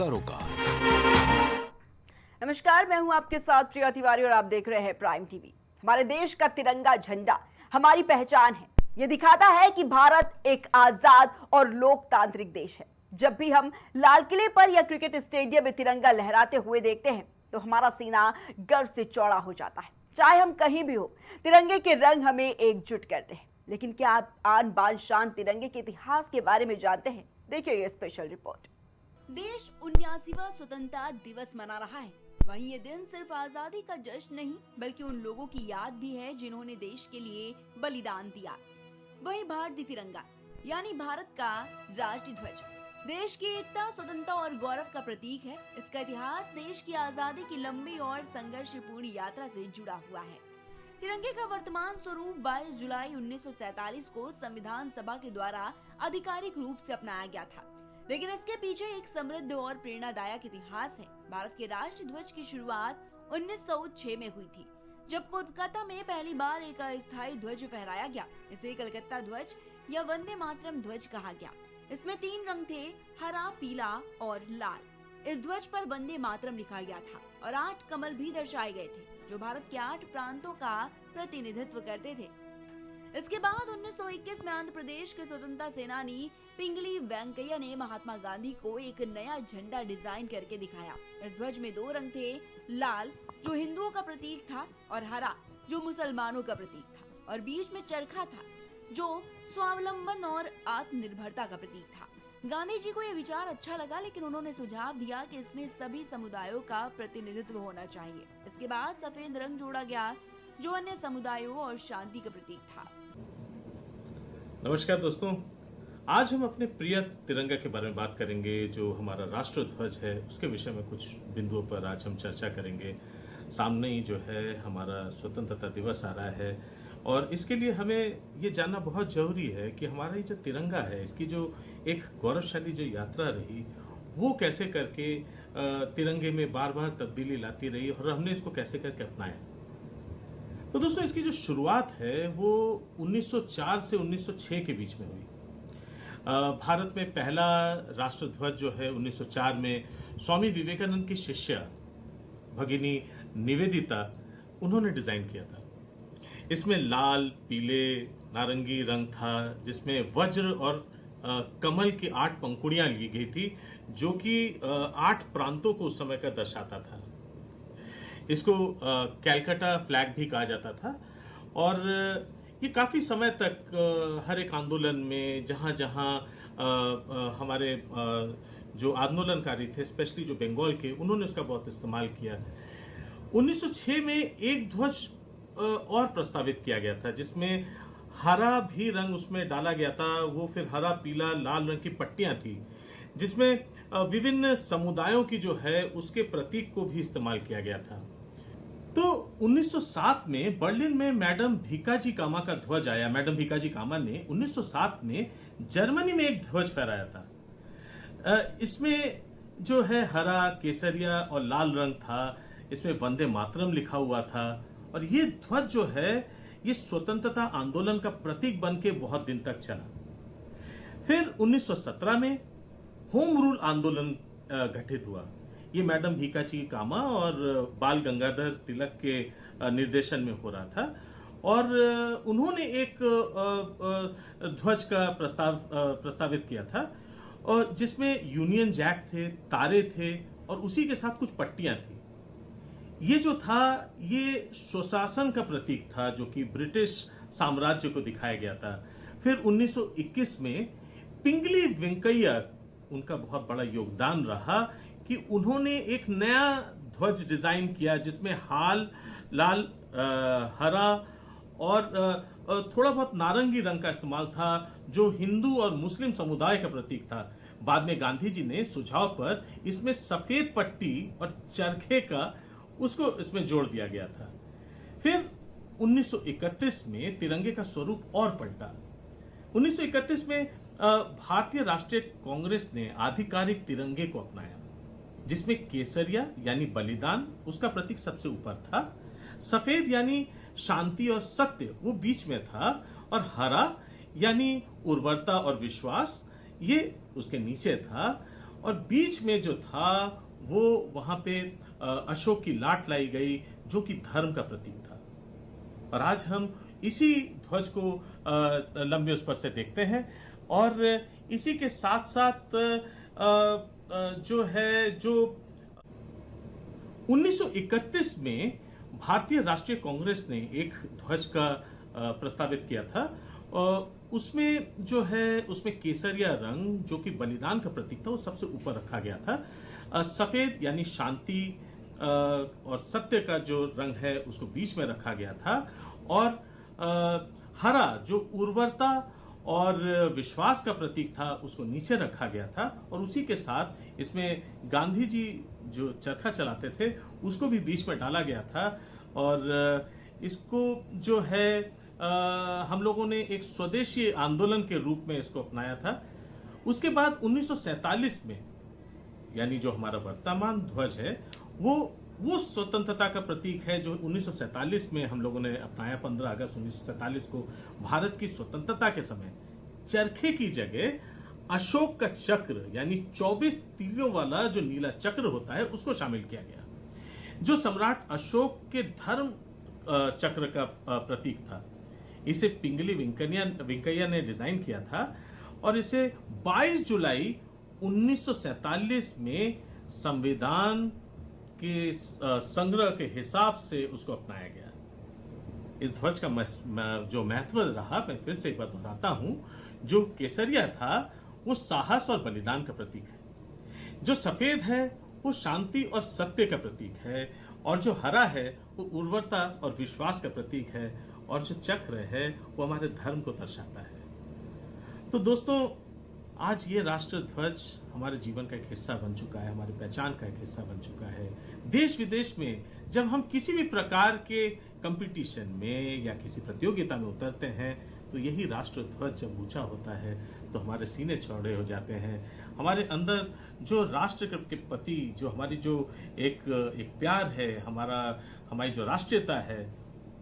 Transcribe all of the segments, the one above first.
सरोकार। नमस्कार, मैं हूं आपके साथ प्रिया तिवारी और आप देख रहे हैं प्राइम टीवी। हमारे देश का तिरंगा झंडा हमारी पहचान है। ये दिखाता है कि भारत एक आजाद और लोकतांत्रिक देश है। जब भी हम लाल किले पर या क्रिकेट स्टेडियम में तिरंगा लहराते हुए देखते हैं तो हमारा सीना गर्व से चौड़ा हो जाता है। चाहे हम कहीं भी हो, तिरंगे के रंग हमें एकजुट करते हैं। लेकिन क्या आप आन बान शान तिरंगे के इतिहास के बारे में जानते हैं? देखिए ये स्पेशल रिपोर्ट। देश 79वां स्वतंत्रता दिवस मना रहा है। वहीं ये दिन सिर्फ आजादी का जश्न नहीं बल्कि उन लोगों की याद भी है जिन्होंने देश के लिए बलिदान दिया। वहीं भारतीय तिरंगा यानी भारत का राष्ट्रीय ध्वज देश की एकता, स्वतंत्रता और गौरव का प्रतीक है। इसका इतिहास देश की आजादी की लंबी और संघर्षपूर्ण यात्रा से जुड़ा हुआ है। तिरंगे का वर्तमान स्वरूप 22 जुलाई 1947 को संविधान सभा के द्वारा आधिकारिक रूप से अपनाया गया था, लेकिन इसके पीछे एक समृद्ध और प्रेरणादायक इतिहास है। भारत के राष्ट्रीय ध्वज की शुरुआत 1906 में हुई थी, जब कोलकाता में पहली बार एक अस्थायी ध्वज फहराया गया। इसे कलकत्ता ध्वज या वंदे मातरम ध्वज कहा गया। इसमें 3 रंग थे, हरा, पीला और लाल। इस ध्वज पर वंदे मातरम लिखा गया था और 8 कमल भी दर्शाए गए थे, जो भारत के 8 प्रांतों का प्रतिनिधित्व करते थे। इसके बाद 1921 में आंध्र प्रदेश के स्वतंत्रता सेनानी पिंगली वेंकैया ने महात्मा गांधी को एक नया झंडा डिजाइन करके दिखाया। इस ध्वज में 2 रंग थे, लाल जो हिंदुओं का प्रतीक था और हरा जो मुसलमानों का प्रतीक था, और बीच में चरखा था जो स्वावलंबन और आत्मनिर्भरता का प्रतीक था। गांधी जी को यह विचार अच्छा लगा, लेकिन उन्होंने सुझाव दिया कि इसमें सभी समुदायों का प्रतिनिधित्व होना चाहिए। इसके बाद सफेद रंग जोड़ा गया जो अन्य समुदायों और शांति का प्रतीक था। नमस्कार दोस्तों, आज हम अपने प्रिय तिरंगा के बारे में बात करेंगे। जो हमारा राष्ट्र ध्वज है उसके विषय में कुछ बिंदुओं पर आज हम चर्चा करेंगे। सामने ही जो है हमारा स्वतंत्रता दिवस आ रहा है और इसके लिए हमें ये जानना बहुत जरूरी है कि हमारा ये जो तिरंगा है इसकी जो एक गौरवशाली जो यात्रा रही वो कैसे करके तिरंगे में बार बार तब्दीली लाती रही और हमने इसको कैसे करके अपनाया। तो दोस्तों, इसकी जो शुरुआत है वो 1904 से 1906 के बीच में हुई। भारत में पहला राष्ट्र ध्वज जो है 1904 में स्वामी विवेकानंद की शिष्या भगिनी निवेदिता उन्होंने डिजाइन किया था। इसमें लाल, पीले, नारंगी रंग था, जिसमें वज्र और कमल की 8 पंखुड़ियां ली गई थी, जो कि 8 प्रांतों को उस समय का दर्शाता था। इसको कैलकाटा फ्लैग भी कहा जाता था और ये काफी समय तक हर एक आंदोलन में जहां जहां हमारे जो आंदोलनकारी थे, स्पेशली जो बंगाल के, उन्होंने उसका बहुत इस्तेमाल किया। 1906 में एक ध्वज और प्रस्तावित किया गया था जिसमें हरा भी रंग उसमें डाला गया था। वो फिर हरा, पीला, लाल रंग की पट्टियां थी जिसमें विभिन्न समुदायों की जो है उसके प्रतीक को भी इस्तेमाल किया गया था। तो 1907 में बर्लिन में मैडम भीकाजी कामा का ध्वज आया। मैडम भीकाजी कामा ने 1907 में जर्मनी में एक ध्वज फहराया था। इसमें जो है हरा, केसरिया और लाल रंग था। इसमें वंदे मातरम लिखा हुआ था और ये ध्वज जो है ये स्वतंत्रता आंदोलन का प्रतीक बन के बहुत दिन तक चला। फिर 1917 में होम रूल आंदोलन घटित हुआ। ये मैडम भीकाजी कामा और बाल गंगाधर तिलक के निर्देशन में हो रहा था और उन्होंने एक ध्वज का प्रस्तावित किया था और जिसमें यूनियन जैक थे, तारे थे और उसी के साथ कुछ पट्टियां थी। ये जो था ये स्वशासन का प्रतीक था जो कि ब्रिटिश साम्राज्य को दिखाया गया था। फिर 1921 में पिंगली वेंकैया, उनका बहुत बड़ा योगदान रहा कि उन्होंने एक नया ध्वज डिजाइन किया जिसमें लाल, हरा और थोड़ा बहुत नारंगी रंग का इस्तेमाल था, जो हिंदू और मुस्लिम समुदाय का प्रतीक था। बाद में गांधी जी ने सुझाव पर इसमें सफेद पट्टी और चरखे का उसको इसमें जोड़ दिया गया था। फिर 1931 में तिरंगे का स्वरूप और पलटा। 1931 में भारतीय राष्ट्रीय कांग्रेस ने आधिकारिक तिरंगे को अपनाया जिसमें केसरिया यानी बलिदान उसका प्रतीक सबसे ऊपर था, सफेद यानी शांति और सत्य वो बीच में था और हरा यानी उर्वरता और विश्वास ये उसके नीचे था और बीच में जो था वो वहां पे अशोक की लाट लाई गई जो कि धर्म का प्रतीक था। और आज हम इसी ध्वज को लंबे उस पर से देखते हैं। और इसी के साथ साथ जो 1931 में भारतीय राष्ट्रीय कांग्रेस ने एक ध्वज का प्रस्तावित किया था। उसमें जो है उसमें केसरिया रंग जो कि बलिदान का प्रतीक था वो सबसे ऊपर रखा गया था। सफेद यानी शांति और सत्य का जो रंग है उसको बीच में रखा गया था। और हरा जो उर्वरता और विश्वास का प्रतीक था उसको नीचे रखा गया था। और उसी के साथ इसमें गांधी जी जो चरखा चलाते थे उसको भी बीच में डाला गया था। और इसको जो है हम लोगों ने एक स्वदेशी आंदोलन के रूप में इसको अपनाया था। उसके बाद 1947 में यानी जो हमारा वर्तमान ध्वज है वो स्वतंत्रता का प्रतीक है जो 1947 में हम लोगों ने अपनाया। 15 अगस्त 1947 को भारत की स्वतंत्रता के समय चरखे की जगह अशोक का चक्र यानी 24 तीरों वाला जो नीला चक्र होता है उसको शामिल किया गया, जो सम्राट अशोक के धर्म चक्र का प्रतीक था। इसे पिंगली वेंकैया ने डिजाइन किया था और इसे 22 जुलाई 1947 में संविधान के संग्रह के हिसाब से उसको अपनाया गया। इस ध्वज का जो महत्व रहा मैं फिर से एक बार दोहराता हूं। जो केसरिया था वो साहस और बलिदान का प्रतीक है, जो सफेद है वो शांति और सत्य का प्रतीक है, और जो हरा है वो उर्वरता और विश्वास का प्रतीक है, और जो चक्र है वो हमारे धर्म को दर्शाता है। तो दोस्तों आज ये राष्ट्र ध्वज हमारे जीवन का एक हिस्सा बन चुका है, हमारी पहचान का एक हिस्सा बन चुका है। देश विदेश में जब हम किसी भी प्रकार के कंपटीशन में या किसी प्रतियोगिता में उतरते हैं तो यही राष्ट्र ध्वज जब ऊंचा होता है तो हमारे सीने चौड़े हो जाते हैं। हमारे अंदर जो राष्ट्र के प्रति जो हमारी जो एक प्यार है, हमारी जो राष्ट्रीयता है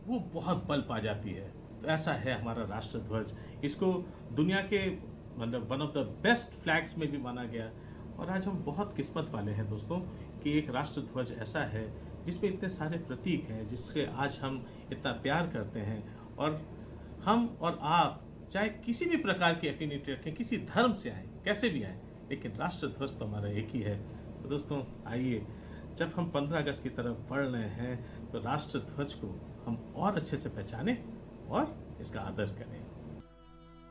वो बहुत बल पा जाती है। तो ऐसा है हमारा राष्ट्र ध्वज। इसको दुनिया के मतलब one of the best flags में भी माना गया। और आज हम बहुत किस्मत वाले हैं दोस्तों कि एक राष्ट्र ध्वज ऐसा है जिसमें इतने सारे प्रतीक हैं, जिससे आज हम इतना प्यार करते हैं। और हम और आप चाहे किसी भी प्रकार की एफिनिटी रखें, किसी धर्म से आए, कैसे भी आए, लेकिन राष्ट्र ध्वज तो हमारा एक ही है। तो दोस्तों आइए, जब हम 15 अगस्त की तरफ बढ़ रहे हैं तो राष्ट्र ध्वज को हम और अच्छे से पहचानें और इसका आदर करें।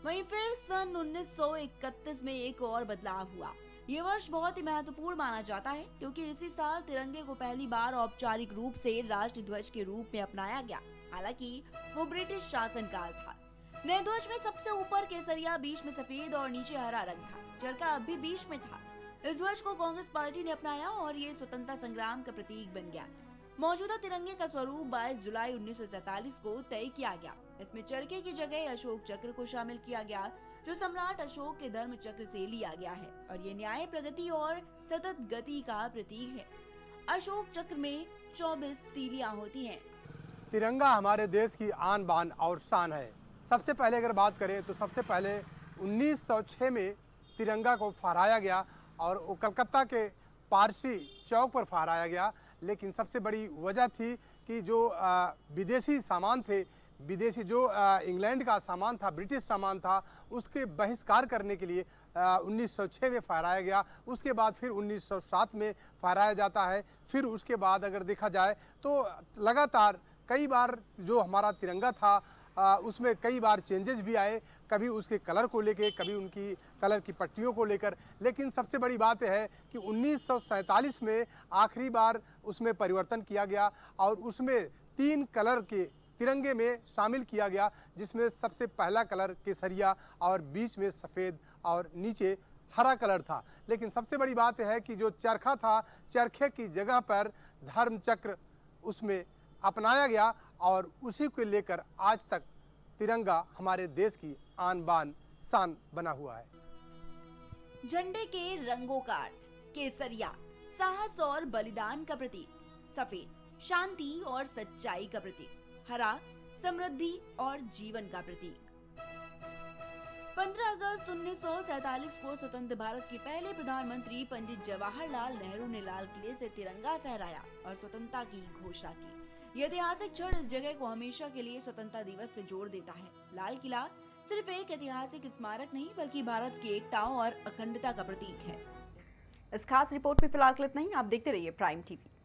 वहीं फिर सन 1931 में एक और बदलाव हुआ। ये वर्ष बहुत ही महत्वपूर्ण माना जाता है क्योंकि इसी साल तिरंगे को पहली बार औपचारिक रूप से राष्ट्रीय ध्वज के रूप में अपनाया गया। हालांकि वो ब्रिटिश शासनकाल था। नए ध्वज में सबसे ऊपर केसरिया, बीच में सफेद और नीचे हरा रंग था। चरखा अब भी बीच में था। इस ध्वज को कांग्रेस पार्टी ने अपनाया और ये स्वतंत्रता संग्राम का प्रतीक बन गया। मौजूदा तिरंगे का स्वरूप 22 जुलाई 1947 को तय किया गया। इसमें चरखे की जगह अशोक चक्र को शामिल किया गया, जो सम्राट अशोक के धर्म चक्र से लिया गया है और ये न्याय, प्रगति और सतत गति का प्रतीक है। अशोक चक्र में 24 तीलियां होती हैं। तिरंगा हमारे देश की आन बान और शान है। सबसे पहले अगर बात करें तो सबसे पहले 1906 में तिरंगा को फहराया गया और वो कलकत्ता के पारसी चौक पर फहराया गया। लेकिन सबसे बड़ी वजह थी कि जो विदेशी सामान थे, विदेशी जो इंग्लैंड का सामान था, ब्रिटिश सामान था, उसके बहिष्कार करने के लिए 1906 में फहराया गया। उसके बाद फिर 1907 में फहराया जाता है। फिर उसके बाद अगर देखा जाए तो लगातार कई बार जो हमारा तिरंगा था उसमें कई बार चेंजेस भी आए, कभी उसके कलर को लेकर, कभी उनकी कलर की पट्टियों को लेकर। लेकिन सबसे बड़ी बात है कि 1947 में आखिरी बार उसमें परिवर्तन किया गया और उसमें 3 कलर के तिरंगे में शामिल किया गया, जिसमें सबसे पहला कलर केसरिया और बीच में सफ़ेद और नीचे हरा कलर था। लेकिन सबसे बड़ी बात है कि जो चरखा था, चरखे की जगह पर धर्म चक्र उसमें अपनाया गया और उसी को लेकर आज तक तिरंगा हमारे देश की आन बान शान बना हुआ है। झंडे के रंगों का अर्थ: केसरिया साहस और बलिदान का प्रतीक, सफेद शांति और सच्चाई का प्रतीक, हरा समृद्धि और जीवन का प्रतीक। 15 अगस्त 1947 को स्वतंत्र भारत के पहले प्रधानमंत्री पंडित जवाहरलाल नेहरू ने लाल किले से तिरंगा फहराया और स्वतंत्रता की घोषणा की। यह ऐतिहासिक क्षण इस जगह को हमेशा के लिए स्वतंत्रता दिवस से जोड़ देता है। लाल किला सिर्फ एक ऐतिहासिक स्मारक नहीं बल्कि भारत की एकता और अखंडता का प्रतीक है। इस खास रिपोर्ट में फिलहाल इतना ही। आप देखते रहिए प्राइम टीवी।